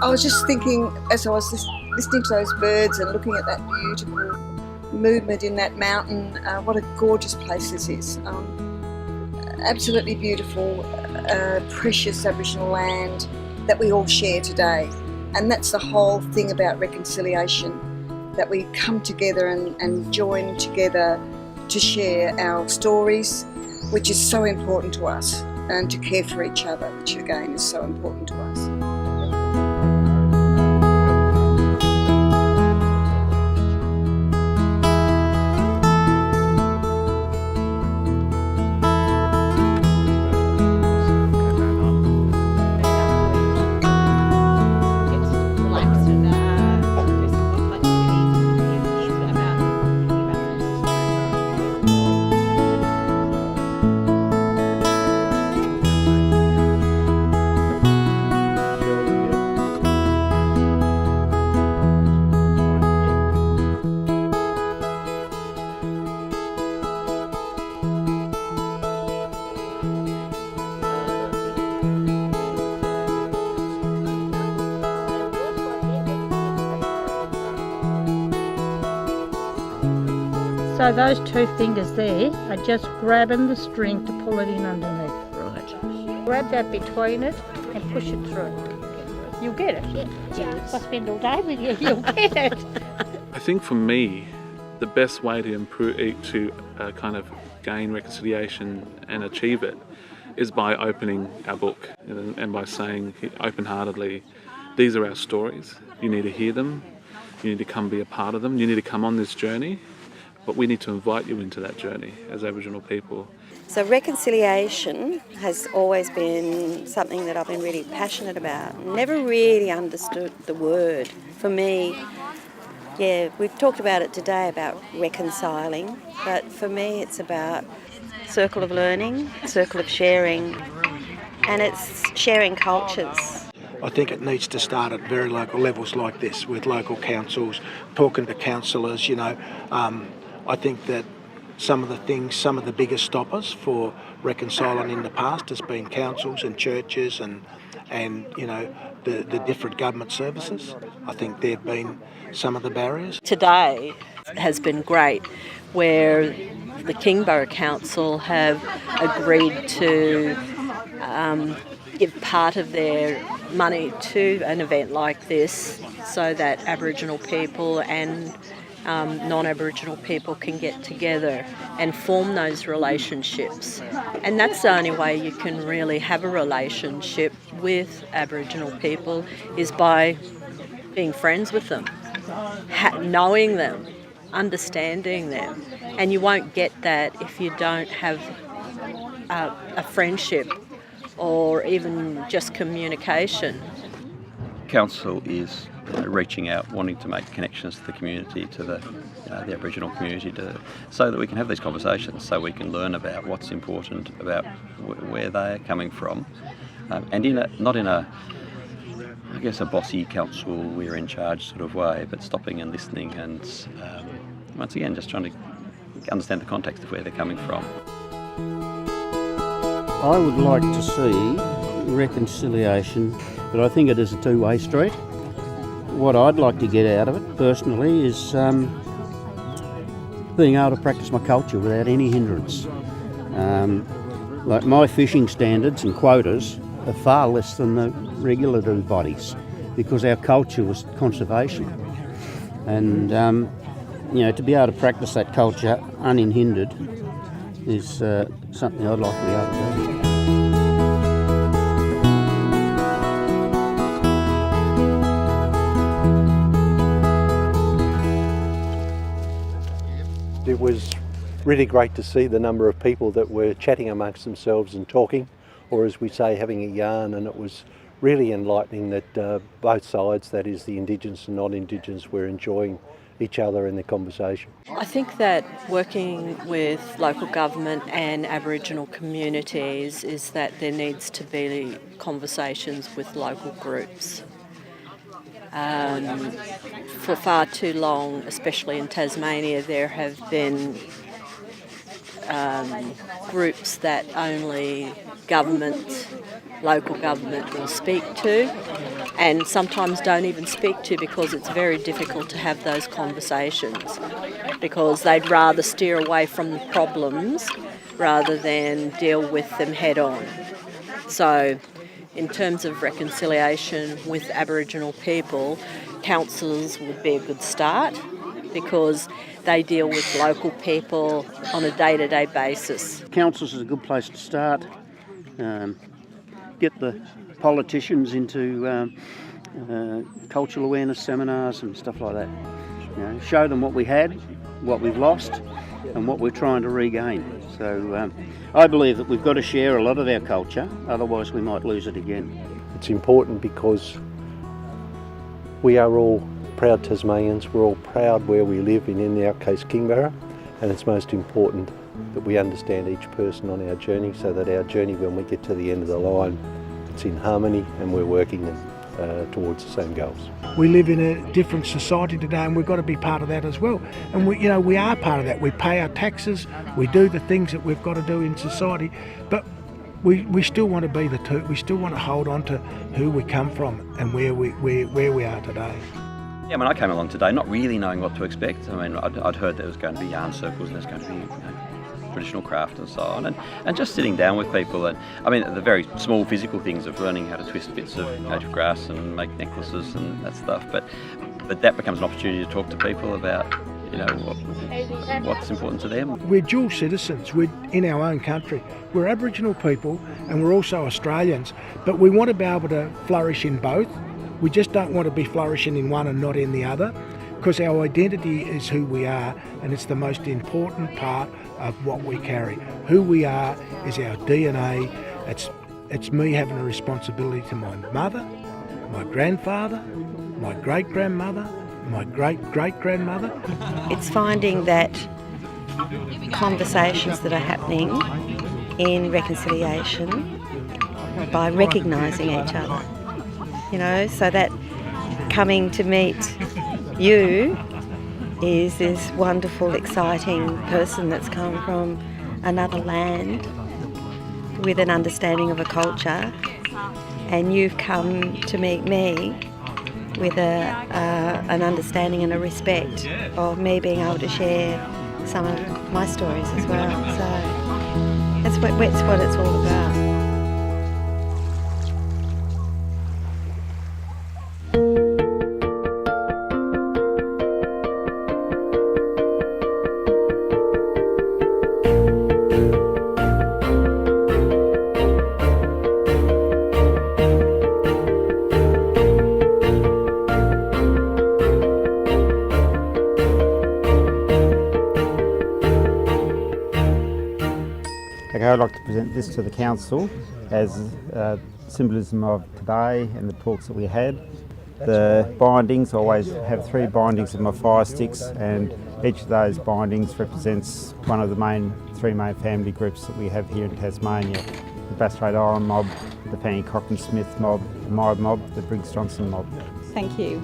I was just thinking, as I was listening to those birds and looking at that beautiful movement in that mountain, what a gorgeous place this is. Absolutely beautiful, precious Aboriginal land that we all share today. And that's the whole thing about reconciliation, that we come together and join together to share our stories, which is so important to us, and to care for each other, which again is so important to us. So those two fingers there are just grabbing the string to pull it in underneath. Right. Grab that between it and push it through. You'll get it. Yeah. If I spend all day with you, you'll get it. I think for me, the best way to improve, to kind of gain reconciliation and achieve it is by opening our book and by saying open-heartedly, these are our stories. You need to hear them. You need to come be a part of them. You need to come on this journey. But we need to invite you into that journey as Aboriginal people. So reconciliation has always been something that I've been really passionate about. Never really understood the word. For me, yeah, we've talked about it today about reconciling, but for me it's about circle of learning, circle of sharing, and it's sharing cultures. I think it needs to start at very local levels like this, with local councils, talking to councillors, I think that some of the biggest stoppers for reconciling in the past has been councils and churches and the different government services. I think they've been some of the barriers. Today has been great, where the Kingborough Council have agreed to give part of their money to an event like this so that Aboriginal people and non-Aboriginal people can get together and form those relationships. And that's the only way you can really have a relationship with Aboriginal people, is by being friends with them, knowing them, understanding them. And you won't get that if you don't have a friendship or even just communication. Council is reaching out, wanting to make connections to the community, to the Aboriginal community, so that we can have these conversations, so we can learn about what's important, about where they're coming from, and not in a bossy council, we're in charge sort of way, but stopping and listening and once again just trying to understand the context of where they're coming from. I would like to see reconciliation, but I think it is a two-way street. What I'd like to get out of it personally is being able to practice my culture without any hindrance. Like my fishing standards and quotas are far less than the regulative bodies, because our culture was conservation. And to be able to practice that culture unhindered is something I'd like to be able to do. It was really great to see the number of people that were chatting amongst themselves and talking, or as we say, having a yarn, and it was really enlightening that both sides, that is the Indigenous and non-Indigenous, were enjoying each other in the conversation. I think that working with local government and Aboriginal communities is that there needs to be conversations with local groups. For far too long, especially in Tasmania, there have been groups that only local government will speak to, and sometimes don't even speak to because it's very difficult to have those conversations because they'd rather steer away from the problems rather than deal with them head on. So in terms of reconciliation with Aboriginal people, councils would be a good start because they deal with local people on a day-to-day basis. Councils is a good place to start. Get the politicians into cultural awareness seminars and stuff like that. You know, show them what we had, what we've lost, and what we're trying to regain. So I believe that we've got to share a lot of our culture, otherwise we might lose it again. It's important because we are all proud Tasmanians, we're all proud where we live in our case Kingborough, and it's most important that we understand each person on our journey so that our journey when we get to the end of the line, it's in harmony and we're working towards the same goals. We live in a different society today and we've got to be part of that as well. And we are part of that. We pay our taxes, we do the things that we've got to do in society, but we still want to be the two. We still want to hold on to who we come from and where we are today. Yeah, when I came along today, not really knowing what to expect. I mean, I'd heard there was going to be yarn circles and there's going to be traditional craft and so on, and just sitting down with people, and I mean the very small physical things of learning how to twist bits of native grass and make necklaces and that stuff, but that becomes an opportunity to talk to people about, you know, what's important to them. We're dual citizens, we're in our own country. We're Aboriginal people and we're also Australians, but we want to be able to flourish in both. We just don't want to be flourishing in one and not in the other, because our identity is who we are, and it's the most important part of what we carry. Who we are is our DNA. It's me having a responsibility to my mother, my grandfather, my great-grandmother, my great-great-grandmother. It's finding that conversations that are happening in reconciliation by recognising each other. You know, so that coming to meet you is this wonderful, exciting person that's come from another land with an understanding of a culture, and you've come to meet me with an understanding and a respect of me being able to share some of my stories as well. So that's what it's all about. I'd like to present this to the council as symbolism of today and the talks that we had. The bindings, I always have 3 bindings of my fire sticks, and each of those bindings represents one of the 3 main family groups that we have here in Tasmania. The Bass Strait Island mob, the Fanny Cochrane Smith mob, the Myra mob, the Briggs Johnson mob. Thank you.